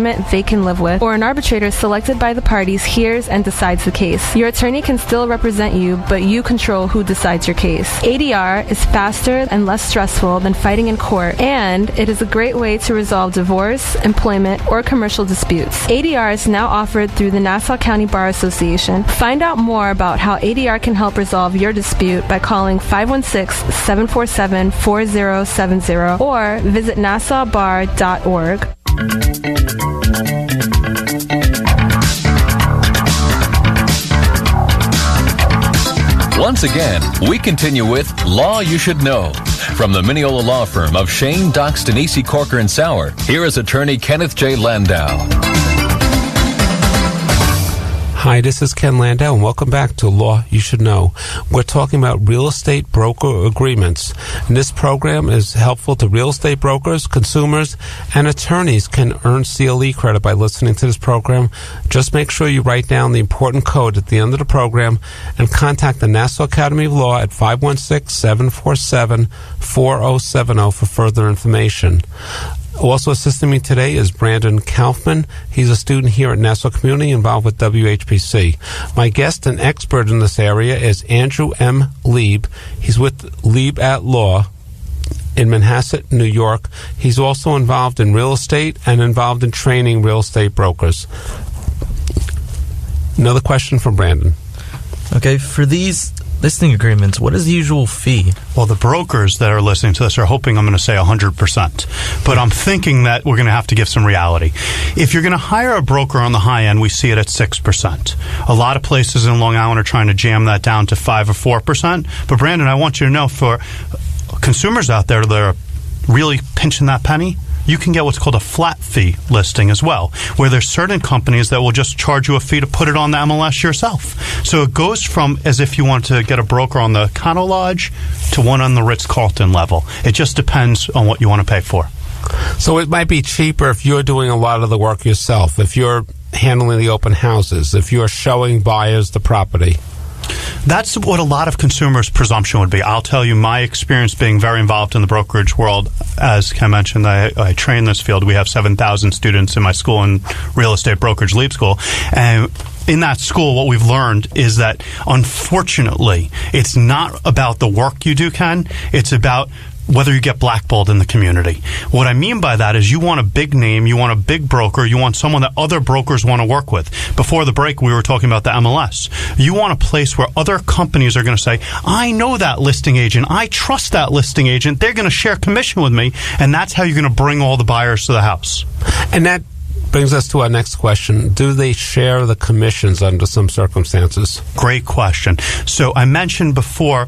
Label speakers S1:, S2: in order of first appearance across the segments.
S1: commitment they can live with, or an arbitrator selected by the parties hears and decides the case. Your attorney can still represent you, but you control who decides your case. ADR is faster and less stressful than fighting in court, and it is a great way to resolve divorce, employment, or commercial disputes. ADR is now offered through the Nassau County Bar Association. Find out more about how ADR can help resolve your dispute by calling 516-747-4070 or visit nassaubar.org.
S2: Once again, we continue with Law You Should Know. From the Mineola Law Firm of Shane, Dox, Denise, Corker, and Sauer, here is attorney Kenneth J. Landau.
S3: Hi, this is Ken Landau, and welcome back to Law You Should Know. We're talking about real estate broker agreements. And this program is helpful to real estate brokers, consumers, and attorneys can earn CLE credit by listening to this program. Just make sure you write down the important code at the end of the program and contact the Nassau Academy of Law at 516-747-4070 for further information. Also assisting me today is Brandon Kaufman. He's a student here at Nassau Community involved with WHPC. My guest and expert in this area is Andrew M. Leib. He's with Leib at Law in Manhasset, New York. He's also involved in real estate and involved in training real estate brokers. Another question from Brandon.
S4: Okay, for these listing agreements, what is the usual fee?
S5: Well, the brokers that are listening to this are hoping I'm going to say 100%. But I'm thinking that we're going to have to give some reality. If you're going to hire a broker on the high end, we see it at 6%. A lot of places in Long Island are trying to jam that down to 5 or 4%. But, Brandon, I want you to know, for consumers out there that are really pinching that penny, you can get what's called a flat fee listing as well, where there's certain companies that will just charge you a fee to put it on the MLS yourself. So it goes from as if you want to get a broker on the Econo Lodge to one on the Ritz-Carlton level. It just depends on what you want to pay for.
S3: So it might be cheaper if you're doing a lot of the work yourself, if you're handling the open houses, if you're showing buyers the property.
S5: That's what a lot of consumers' presumption would be. I'll tell you my experience being very involved in the brokerage world. As Ken mentioned, I train this field. We have 7,000 students in my school in real estate brokerage, Leib School. And in that school, what we've learned is that, unfortunately, it's not about the work you do, Ken. It's about whether you get blackballed in the community. What I mean by that is you want a big name, you want a big broker, you want someone that other brokers want to work with. Before the break, we were talking about the MLS. You want a place where other companies are going to say, I know that listing agent, I trust that listing agent, they're going to share commission with me, and that's how you're going to bring all the buyers to the house.
S3: And that brings us to our next question. Do they share the commissions under some circumstances?
S5: Great question. So I mentioned before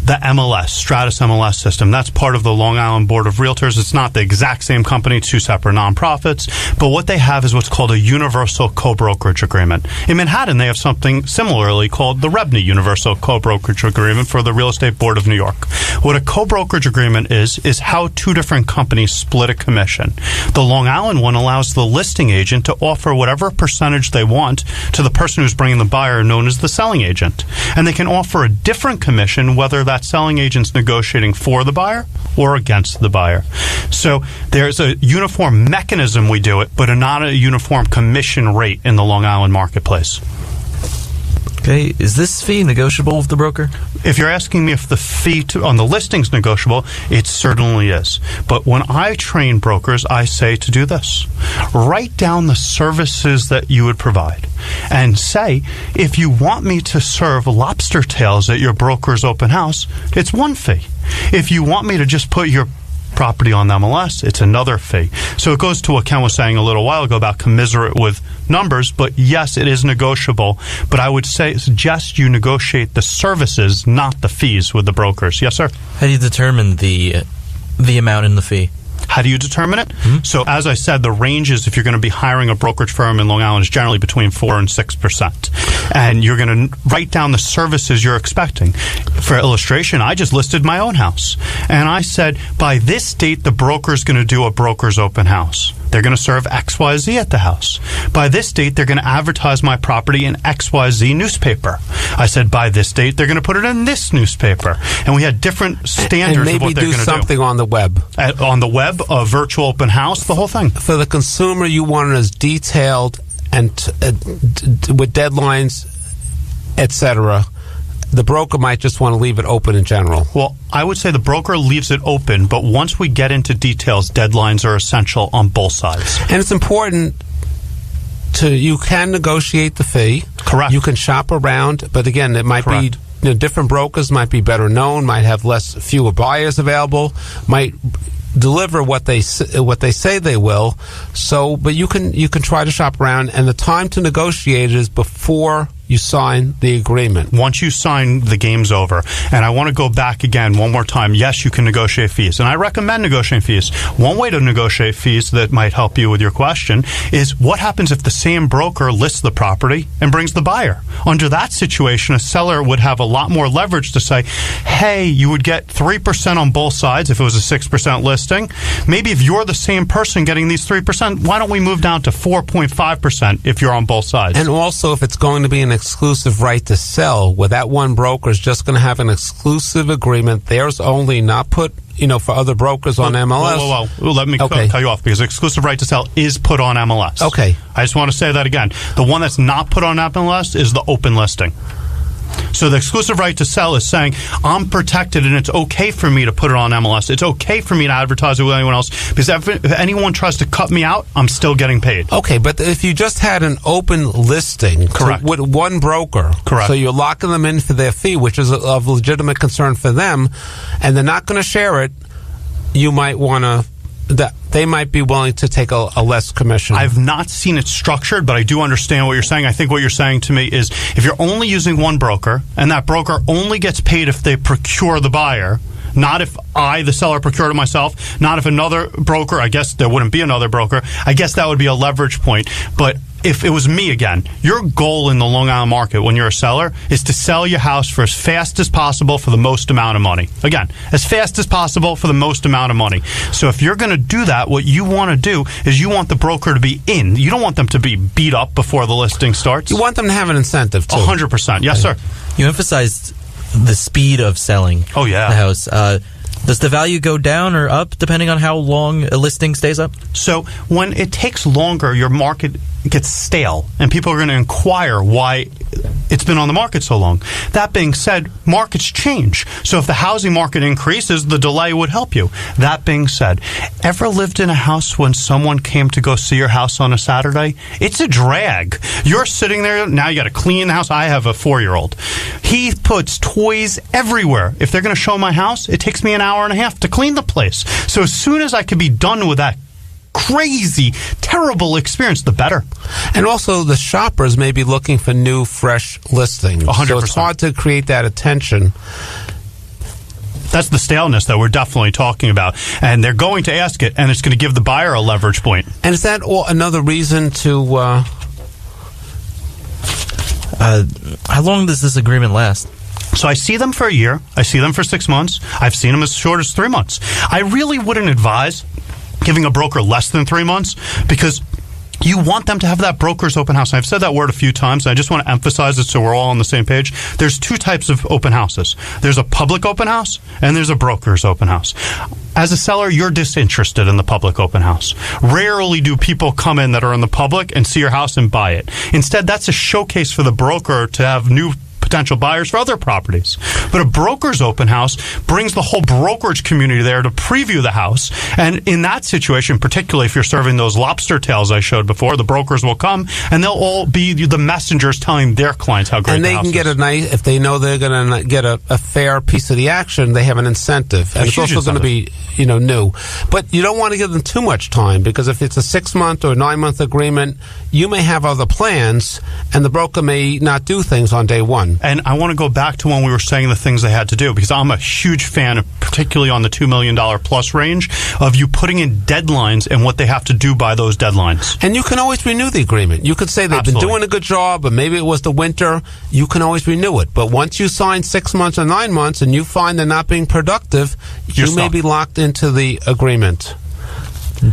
S5: the MLS, Stratus MLS system. That's part of the Long Island Board of Realtors. It's not the exact same company, two separate nonprofits, but what they have is what's called a universal co-brokerage agreement. In Manhattan, they have something similarly called the REBNY Universal Co-Brokerage Agreement for the Real Estate Board of New York. What a co-brokerage agreement is how two different companies split a commission. The Long Island one allows the listing agent to offer whatever percentage they want to the person who's bringing the buyer, known as the selling agent. And they can offer a different commission whether that selling agent's negotiating for the buyer or against the buyer. So there's a uniform mechanism we do it, but not a uniform commission rate in the Long Island marketplace.
S4: Okay, is this fee negotiable with the broker?
S5: If you're asking me if the fee on the listing's negotiable, it certainly is. But when I train brokers, I say to do this. Write down the services that you would provide and say, if you want me to serve lobster tails at your broker's open house, it's one fee. If you want me to just put your property on the MLS, it's another fee. So it goes to what Ken was saying a little while ago about commiserate with numbers, but yes, it is negotiable. But I would suggest you negotiate the services, not the fees, with the brokers. Yes, sir?
S4: How do you determine the amount in the fee?
S5: How do you determine it?
S4: Mm-hmm.
S5: So, as I said, the range is, if you're going to be hiring a brokerage firm in Long Island, is generally between 4 and 6%. and you're going to write down the services you're expecting. For illustration, I just listed my own house, and I said, by this date, the broker's going to do a broker's open house. They're going to serve XYZ at the house. By this date, they're going to advertise my property in XYZ newspaper. I said, by this date, they're going to put it in this newspaper. And we had different standards
S3: and
S5: of what they're going to do.
S3: Maybe do something on the web.
S5: On the web, a virtual open house, the whole thing.
S3: For the consumer, you want it as detailed and with deadlines, etc. The broker might just want to leave it open in general.
S5: Well, I would say the broker leaves it open, but once we get into details, deadlines are essential on both sides.
S3: And it's important you can negotiate the fee.
S5: Correct.
S3: You can shop around, but again, it might be different brokers might be better known, might have fewer buyers available, might deliver what they say they will. So, but you can try to shop around, and the time to negotiate is before you sign the agreement.
S5: Once you sign, the game's over. And I want to go back again one more time. Yes, you can negotiate fees, and I recommend negotiating fees. One way to negotiate fees that might help you with your question is, what happens if the same broker lists the property and brings the buyer? Under that situation, a seller would have a lot more leverage to say, hey, you would get 3% on both sides if it was a 6% listing. Maybe if you're the same person getting these 3%, why don't we move down to 4.5% if you're on both sides?
S3: And also, if it's going to be an exclusive right to sell, where that one broker is just going to have an exclusive agreement, theirs only, not put for other brokers on MLS.
S5: Whoa. Let me cut you off, because exclusive right to sell is put on MLS.
S3: Okay.
S5: I just want to say that again. The one that's not put on MLS is the open listing. So the exclusive right to sell is saying, I'm protected and it's okay for me to put it on MLS. It's okay for me to advertise it with anyone else, because if anyone tries to cut me out, I'm still getting paid.
S3: Okay, but if you just had an open listing with one broker, so you're locking them in for their fee, which is of legitimate concern for them, and they're not going to share it, you might want to... they might be willing to take a less commission.
S5: I've not seen it structured, but I do understand what you're saying. I think what you're saying to me is, if you're only using one broker, and that broker only gets paid if they procure the buyer, not if I, the seller, procured it myself, not if another broker, I guess there wouldn't be another broker, I guess that would be a leverage point. But if it was me again, your goal in the Long Island market when you're a seller is to sell your house for as fast as possible for the most amount of money. Again, as fast as possible for the most amount of money. So if you're going to do that, what you want to do is you want the broker to be in. You don't want them to be beat up before the listing starts.
S3: You want them to have an incentive, too.
S5: 100%. Yes, sir.
S4: You emphasized the speed of selling the house. Does the value go down or up depending on how long a listing stays up?
S5: So when it takes longer, your market gets stale, and people are going to inquire why it's been on the market so long. That being said, markets change. So if the housing market increases, the delay would help you. That being said, ever lived in a house when someone came to go see your house on a Saturday? It's a drag. You're sitting there, now you got to clean the house. I have a 4-year-old. He puts toys everywhere. If they're going to show my house, it takes me an hour and a half to clean the place. So as soon as I could be done with that crazy, terrible experience, the better.
S3: And also, the shoppers may be looking for new, fresh listings.
S5: 100%.
S3: So it's hard to create that attention.
S5: That's the staleness that we're definitely talking about. And they're going to ask it, and it's going to give the buyer a leverage point.
S3: And is that another reason to...
S4: how long does this agreement last?
S5: So I see them for a year. I see them for 6 months. I've seen them as short as 3 months. I really wouldn't advise giving a broker less than 3 months, because you want them to have that broker's open house. And I've said that word a few times, and I just want to emphasize it so we're all on the same page. There's 2 types of open houses. There's a public open house, and there's a broker's open house. As a seller, you're disinterested in the public open house. Rarely do people come in that are in the public and see your house and buy it. Instead, that's a showcase for the broker to have new potential buyers for other properties. But a broker's open house brings the whole brokerage community there to preview the house. And in that situation, particularly if you're serving those lobster tails I showed before, the brokers will come and they'll all be the messengers telling their clients how great the house is.
S3: And they can get a nice, if they know they're going to get a fair piece of the action, they have an incentive. And it's also going to be, new. But you don't want to give them too much time, because if it's a 6-month or 9-month agreement, you may have other plans and the broker may not do things on day one.
S5: And I want to go back to when we were saying the things they had to do, because I'm a huge fan, particularly on the $2 million plus range, of you putting in deadlines and what they have to do by those deadlines.
S3: And you can always renew the agreement. You could say they've been doing a good job, but maybe it was the winter. You can always renew it. But once you sign 6 months or 9 months and you find they're not being productive, you may be locked into the agreement.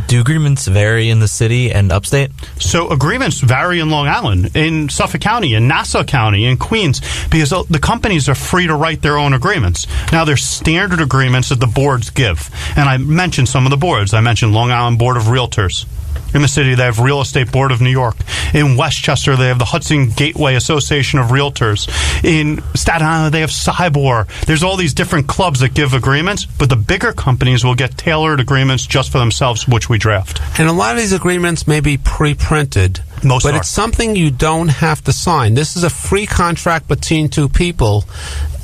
S4: Do agreements vary in the city and upstate?
S5: So agreements vary in Long Island, in Suffolk County, in Nassau County, in Queens, because the companies are free to write their own agreements. Now, there's standard agreements that the boards give. And I mentioned some of the boards. I mentioned Long Island Board of Realtors. In the city, they have Real Estate Board of New York. In Westchester, they have the Hudson Gateway Association of Realtors. In Staten Island, they have Cybor. There's all these different clubs that give agreements, but the bigger companies will get tailored agreements just for themselves, which we draft.
S3: And a lot of these agreements may be pre-printed, but it's something you don't have to sign. This is a free contract between two people.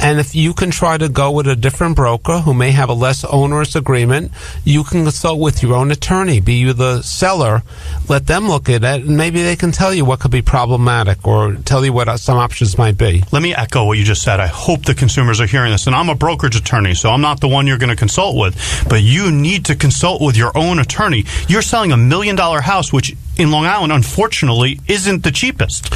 S3: And if you can try to go with a different broker who may have a less onerous agreement, you can consult with your own attorney. Be you the seller, let them look at it, and maybe they can tell you what could be problematic or tell you what some options might be.
S5: Let me echo what you just said. I hope the consumers are hearing this. And I'm a brokerage attorney, so I'm not the one you're going to consult with. But you need to consult with your own attorney. You're selling $1 million house, which in Long Island, unfortunately, isn't the cheapest.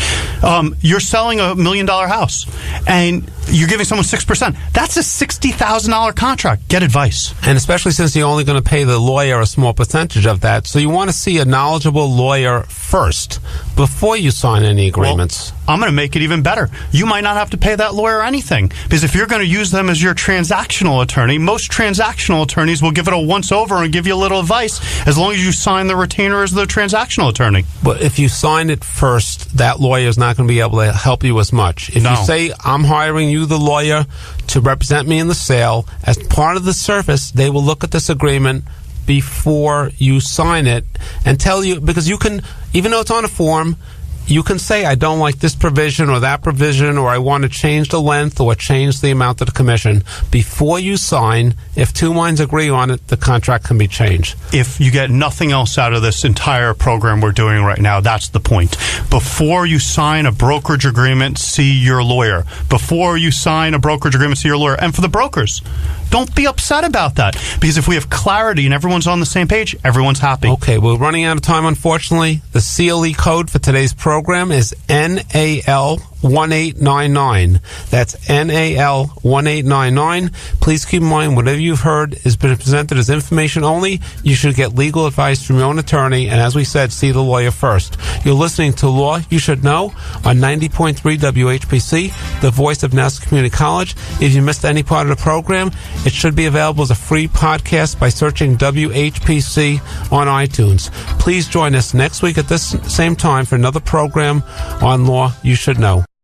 S5: You're selling $1 million house, and you're giving someone 6%. That's a $60,000 contract. Get advice.
S3: And especially since you're only going to pay the lawyer a small percentage of that, so you want to see a knowledgeable lawyer first before you sign any agreements.
S5: Well, I'm going to make it even better. You might not have to pay that lawyer anything, because if you're going to use them as your transactional attorney, most transactional attorneys will give it a once-over and give you a little advice as long as you sign the retainer as the transactional attorney.
S3: But if you sign it first, that lawyer is not going to be able to help you as much. If you say, I'm hiring you, the lawyer, to represent me in the sale, as part of the service, they will look at this agreement before you sign it and tell you, because you can, even though it's on a form, you can say, I don't like this provision or that provision, or I want to change the length or change the amount of the commission. Before you sign, if two minds agree on it, the contract can be changed.
S5: If you get nothing else out of this entire program we're doing right now, that's the point. Before you sign a brokerage agreement, see your lawyer. Before you sign a brokerage agreement, see your lawyer. And for the brokers, don't be upset about that, because if we have clarity and everyone's on the same page, everyone's happy.
S3: Okay, we're running out of time, unfortunately. The CLE code for today's program is NAL 1899. That's NAL 1899. Please keep in mind, whatever you've heard has been presented as information only. You should get legal advice from your own attorney, and as we said, see the lawyer first. You're listening to Law You Should Know on 90.3 WHPC, the voice of Nassau Community College. If you missed any part of the program, it should be available as a free podcast by searching WHPC on iTunes. Please join us next week at this same time for another program on Law You Should Know.